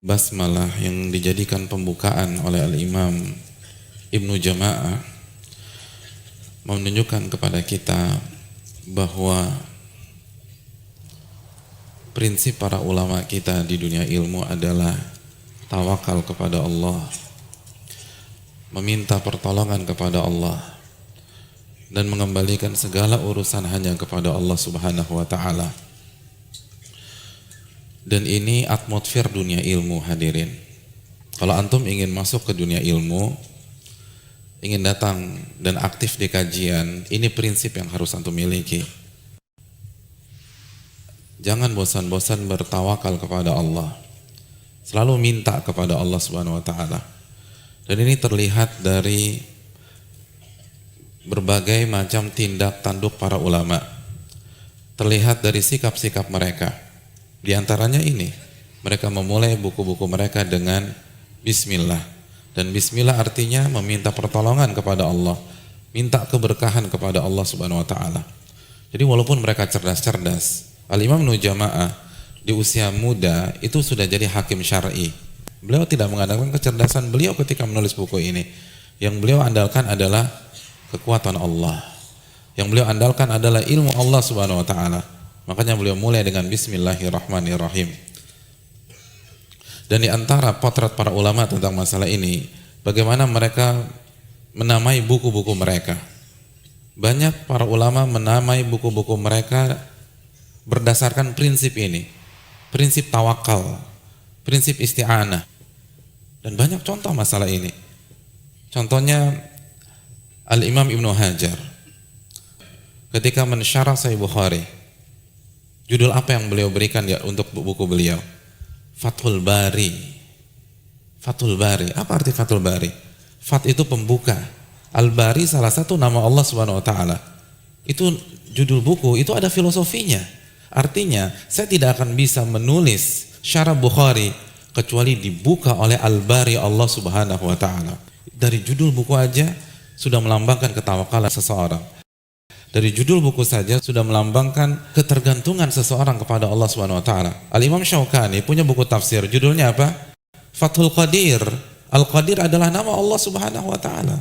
Basmalah yang dijadikan pembukaan oleh Al-Imam Ibnu Jama'ah menunjukkan kepada kita bahwa prinsip para ulama kita di dunia ilmu adalah tawakal kepada Allah, meminta pertolongan kepada Allah, dan mengembalikan segala urusan hanya kepada Allah Subhanahu wa ta'ala. Dan ini atmosfer dunia ilmu, hadirin. Kalau antum ingin masuk ke dunia ilmu, ingin datang dan aktif di kajian, ini prinsip yang harus antum miliki. Jangan bosan-bosan bertawakal kepada Allah. Selalu minta kepada Allah Subhanahu wa ta'ala. Dan ini terlihat dari berbagai macam tindak tanduk para ulama. Terlihat dari sikap-sikap mereka. Di antaranya ini, mereka memulai buku-buku mereka dengan Bismillah. Dan Bismillah artinya meminta pertolongan kepada Allah, minta keberkahan kepada Allah Subhanahu wa ta'ala. Jadi walaupun mereka cerdas-cerdas, Al-Imam Ibnu Jama'ah di usia muda itu sudah jadi hakim syar'i. Beliau tidak mengandalkan kecerdasan beliau ketika menulis buku ini. Yang beliau andalkan adalah kekuatan Allah. Yang beliau andalkan adalah ilmu Allah Subhanahu wa ta'ala. Makanya beliau mulai dengan Bismillahirrahmanirrahim. Dan di antara potret para ulama tentang masalah ini, bagaimana mereka menamai buku-buku mereka. Banyak para ulama menamai buku-buku mereka berdasarkan prinsip ini, prinsip tawakal, prinsip isti'anah. Dan banyak contoh masalah ini. Contohnya Al-Imam Ibnu Hajar ketika mensyarah Sahih Bukhari, judul apa yang beliau berikan ya untuk buku beliau? Fathul Bari. Fathul Bari. Apa arti Fathul Bari? Fat itu pembuka. Al-Bari salah satu nama Allah Subhanahu wa ta'ala. Itu judul buku, itu ada filosofinya. Artinya, saya tidak akan bisa menulis syarah Bukhari kecuali dibuka oleh Al-Bari Allah Subhanahu wa ta'ala. Dari judul buku aja sudah melambangkan ketawakalan seseorang. Dari judul buku saja sudah melambangkan ketergantungan seseorang kepada Allah Subhanahu wa taala. Al-Imam Syaukani punya buku tafsir, judulnya apa? Fathul Qadir. Al-Qadir adalah nama Allah Subhanahu wa taala.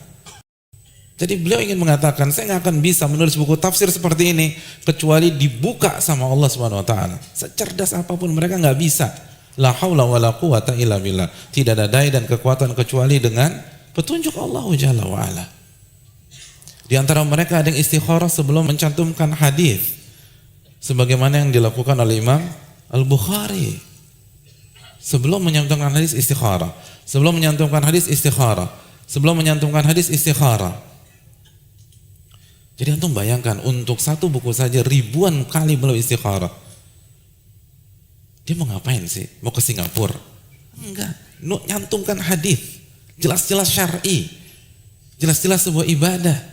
Jadi beliau ingin mengatakan, saya nggak akan bisa menulis buku tafsir seperti ini kecuali dibuka sama Allah Subhanahu wa taala. Secerdas apapun mereka nggak bisa. La haula wala quwata illa billah. Tidak ada daya dan kekuatan kecuali dengan petunjuk Allah Jalla wa ala. Di antara mereka ada yang istikharah sebelum mencantumkan hadis, sebagaimana yang dilakukan oleh Imam Al-Bukhari. Sebelum menyantumkan hadis istikharah, sebelum menyantumkan hadis istikharah, sebelum menyantumkan hadis istikharah. Jadi antum bayangkan, untuk satu buku saja ribuan kali beliau istikharah. Dia mau ngapain sih? Mau ke Singapura? Enggak, nyantumkan hadis, jelas-jelas syar'i, jelas-jelas sebuah ibadah.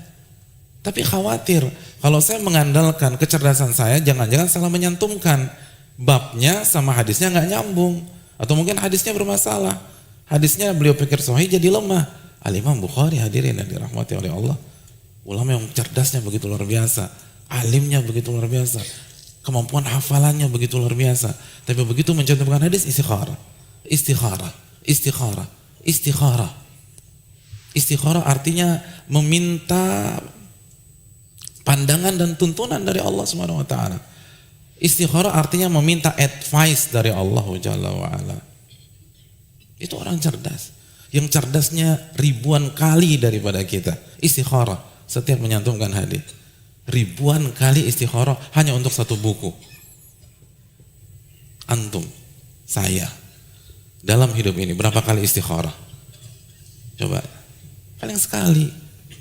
Tapi khawatir kalau saya mengandalkan kecerdasan saya, jangan-jangan salah menyantumkan, babnya sama hadisnya nggak nyambung, atau mungkin hadisnya bermasalah, hadisnya beliau pikir sahih jadi lemah. Al-Imam Bukhari, hadirin yang dirahmati oleh Allah, ulama yang cerdasnya begitu luar biasa, alimnya begitu luar biasa, kemampuan hafalannya begitu luar biasa, tapi begitu mencantumkan hadis istikharah, istikharah, istikharah, istikharah. Istikharah artinya meminta pandangan dan tuntunan dari Allah Subhanahu wa taala. Istikharah artinya meminta advice dari Allah Jalla wa ala. Itu orang cerdas. Yang cerdasnya ribuan kali daripada kita. Istikharah setiap menyantumkan hadis. Ribuan kali istikharah hanya untuk satu buku. Antum, saya dalam hidup ini berapa kali istikharah? Coba. Paling sekali.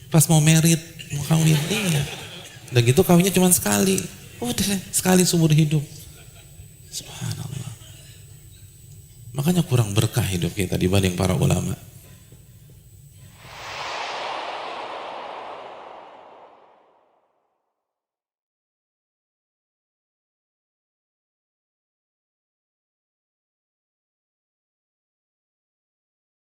Pas mau merit, mau kawin, iya. Dan gitu kawinnya cuma sekali. Udah sekali seumur hidup. Subhanallah. Makanya kurang berkah hidup kita dibanding para ulama.